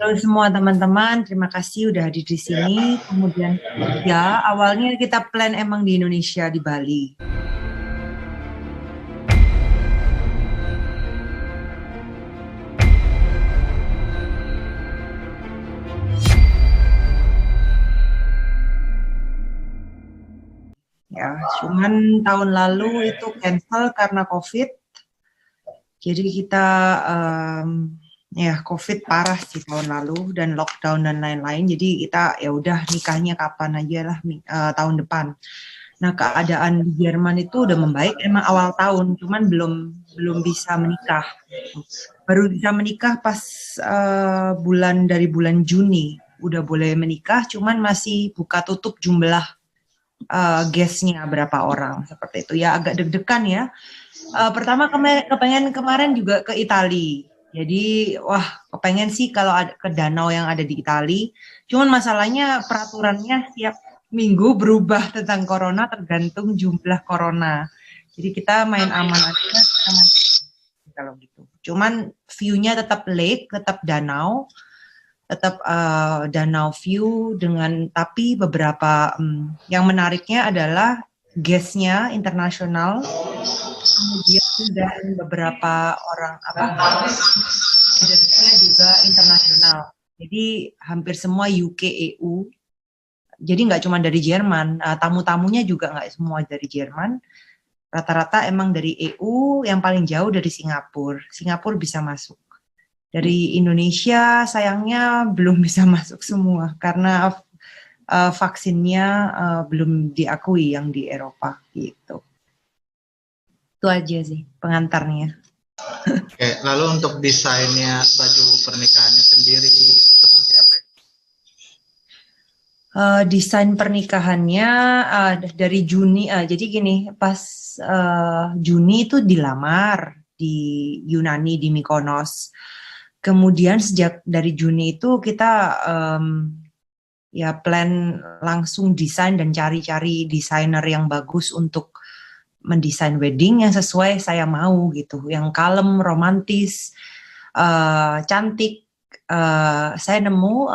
Halo semua teman-teman, terima kasih udah hadir di sini. Kemudian ya, awalnya kita plan emang di Indonesia, di Bali. Ya, cuman tahun lalu itu cancel karena COVID. Jadi kita ya COVID parah sih tahun lalu dan lockdown dan lain-lain. Jadi kita ya udah nikahnya kapan aja lah tahun depan. Nah, keadaan di Jerman itu udah membaik emang awal tahun, cuman belum bisa menikah. Baru bisa menikah pas dari bulan Juni udah boleh menikah, cuman masih buka tutup jumlah guestnya berapa orang seperti itu. Ya agak deg-degan ya. Pertama kepengen kemarin juga ke Itali. Jadi wah kepengen sih kalau ada ke danau yang ada di Itali. Cuman masalahnya peraturannya tiap minggu berubah tentang corona tergantung jumlah corona. Jadi kita main aman aja kalau gitu. Cuman view-nya tetap lake, tetap danau, tetap danau view dengan tapi beberapa yang menariknya adalah guest-nya internasional, kemudian dan beberapa orang leadernya juga internasional. Jadi hampir semua UK EU. Jadi nggak cuma dari Jerman, tamu-tamunya juga nggak semua dari Jerman. Rata-rata emang dari EU, yang paling jauh dari Singapura. Singapura bisa masuk. Dari Indonesia sayangnya belum bisa masuk semua karena vaksinnya belum diakui yang di Eropa gitu. Itu aja sih pengantarnya. Oke, lalu untuk desainnya baju pernikahannya sendiri seperti apa? Desain pernikahannya dari Juni, jadi gini, pas Juni itu dilamar di Yunani di Mykonos. Kemudian sejak dari Juni itu kita ya plan langsung desain dan cari-cari desainer yang bagus untuk mendesain wedding yang sesuai saya mau gitu, yang kalem, romantis, cantik. Saya nemu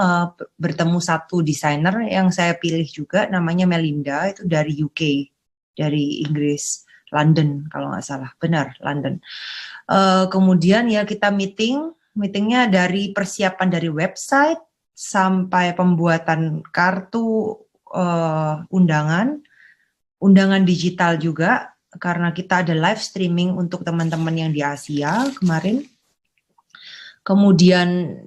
bertemu satu desainer yang saya pilih juga, namanya Melinda, itu dari UK, dari Inggris, London kalau nggak salah, benar London. Kemudian ya kita meetingnya dari persiapan dari website sampai pembuatan kartu undangan digital juga, karena kita ada live streaming untuk teman-teman yang di Asia kemarin. Kemudian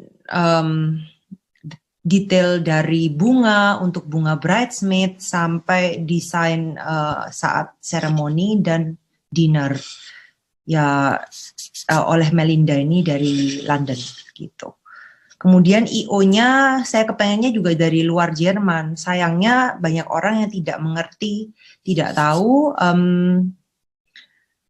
detail dari bunga untuk bunga bridesmaid sampai desain saat seremoni dan dinner ya oleh Melinda ini dari London gitu. Kemudian IO-nya saya kepengennya juga dari luar Jerman. Sayangnya banyak orang yang tidak mengerti, tidak tahu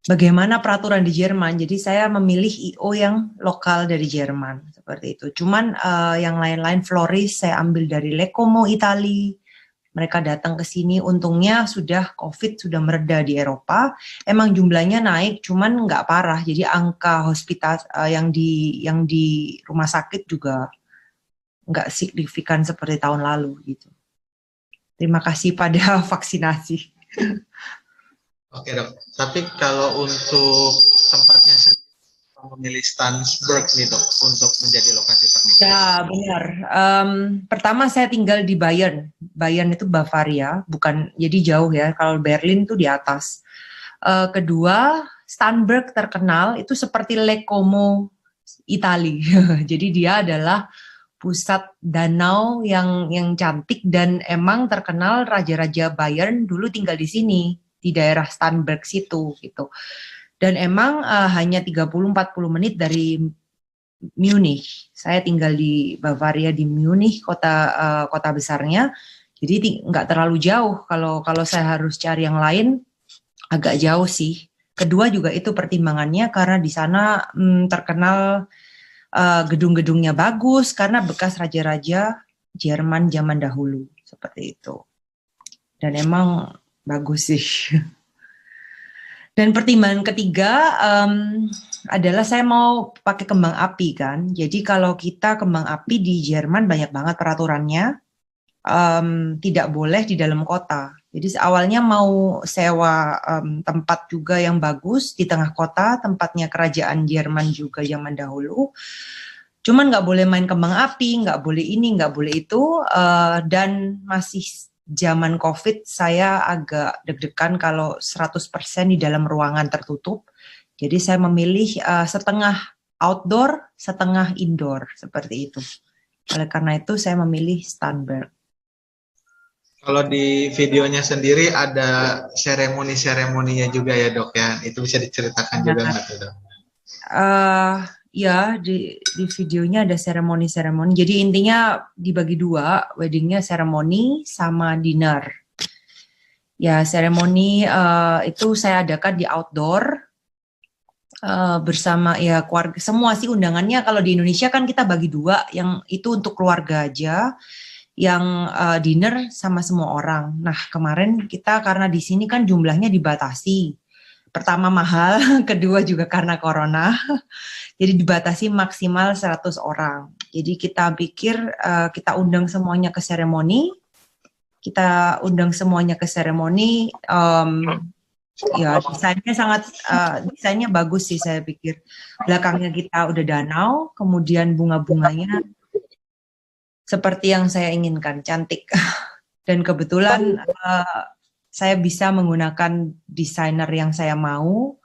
bagaimana peraturan di Jerman. Jadi saya memilih IO yang lokal dari Jerman seperti itu. Cuman yang lain-lain floris saya ambil dari Lecomo Itali. Mereka datang ke sini, untungnya sudah COVID sudah mereda di Eropa. Emang jumlahnya naik, cuman nggak parah. Jadi angka hospital yang di rumah sakit juga nggak signifikan seperti tahun lalu gitu. Terima kasih pada vaksinasi. Oke dok, tapi kalau untuk tempatnya sendiri memilih Stansburg nih dok untuk menjadi lokasi pernikahan. Ya benar. Pertama saya tinggal di Bayern. Bayern itu Bavaria, bukan jadi jauh ya. Kalau Berlin tuh di atas. Kedua, Starnberg terkenal itu seperti Lake Como, Itali. Jadi dia adalah pusat danau yang cantik dan emang terkenal raja-raja Bayern dulu tinggal di sini di daerah Starnberg situ gitu. Dan emang hanya 30-40 menit dari Munich. Saya tinggal di Bavaria di Munich, kota besarnya. Jadi nggak terlalu jauh. Kalau saya harus cari yang lain agak jauh sih. Kedua juga itu pertimbangannya karena di sana terkenal gedung-gedungnya bagus karena bekas raja-raja Jerman zaman dahulu seperti itu. Dan emang bagus sih. Dan pertimbangan ketiga, adalah saya mau pakai kembang api kan. Jadi kalau kita kembang api di Jerman banyak banget peraturannya, tidak boleh di dalam kota. Jadi awalnya mau sewa tempat juga yang bagus di tengah kota, tempatnya kerajaan Jerman juga zaman dahulu. Cuman nggak boleh main kembang api, nggak boleh ini, nggak boleh itu, dan masih zaman COVID saya agak deg-degan kalau 100% di dalam ruangan tertutup. Jadi saya memilih setengah outdoor, setengah indoor, seperti itu. Oleh karena itu saya memilih Starnberg. Kalau di videonya sendiri ada seremoni-seremoninya juga ya dok ya, itu bisa diceritakan juga nggak tuh dok? Ya, di videonya ada seremoni-seremoni. Jadi intinya dibagi dua, weddingnya seremoni sama dinner. Ya, seremoni itu saya adakan di outdoor bersama ya keluarga. Semua sih undangannya kalau di Indonesia kan kita bagi dua, yang itu untuk keluarga aja, yang dinner sama semua orang. Nah, kemarin kita karena di sini kan jumlahnya dibatasi. Pertama mahal, kedua juga karena corona. Jadi dibatasi maksimal 100 orang. Jadi kita pikir kita undang semuanya ke seremoni. Kita undang semuanya ke seremoni. Ya, desainnya bagus sih saya pikir. Belakangnya kita udah danau, kemudian bunga-bunganya seperti yang saya inginkan, cantik. Dan kebetulan saya bisa menggunakan desainer yang saya mau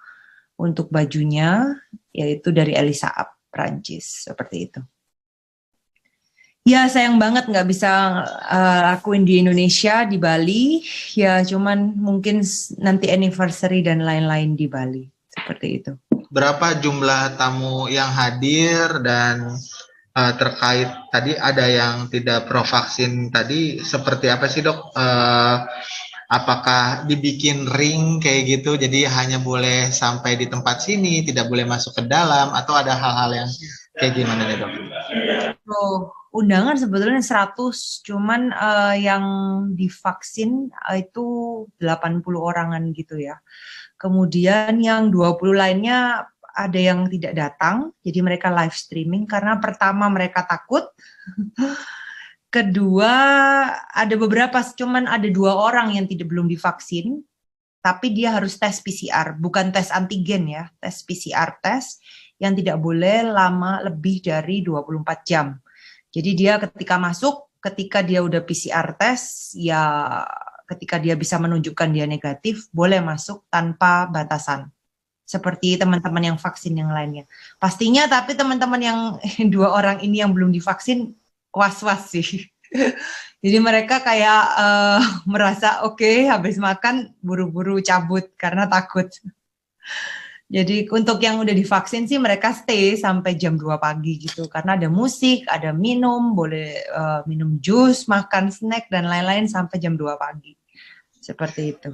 untuk bajunya, yaitu dari Elisa Up, Prancis, seperti itu. Ya, sayang banget nggak bisa lakuin di Indonesia, di Bali. Ya, cuman mungkin nanti anniversary dan lain-lain di Bali, seperti itu. Berapa jumlah tamu yang hadir dan terkait tadi ada yang tidak pro-vaksin tadi, seperti apa sih dok? Apakah dibikin ring kayak gitu, jadi hanya boleh sampai di tempat sini, tidak boleh masuk ke dalam, atau ada hal-hal yang kayak gimana nih dok? Undangan sebetulnya 100, cuman yang divaksin itu 80 orangan gitu ya. Kemudian yang 20 lainnya ada yang tidak datang, jadi mereka live streaming karena pertama mereka takut. Kedua, ada beberapa, cuman ada 2 orang yang belum divaksin, tapi dia harus tes PCR, bukan tes antigen ya, tes PCR tes yang tidak boleh lama lebih dari 24 jam. Jadi dia ketika masuk, ketika dia udah PCR tes, ya ketika dia bisa menunjukkan dia negatif, boleh masuk tanpa batasan. Seperti teman-teman yang vaksin yang lainnya. Pastinya tapi teman-teman yang 2 orang ini yang belum divaksin, was-was sih. Jadi mereka kayak merasa oke, habis makan buru-buru cabut karena takut. Jadi untuk yang udah divaksin sih mereka stay sampai jam 2 pagi gitu. Karena ada musik, ada minum, boleh minum jus, makan snack, dan lain-lain sampai jam 2 pagi. Seperti itu.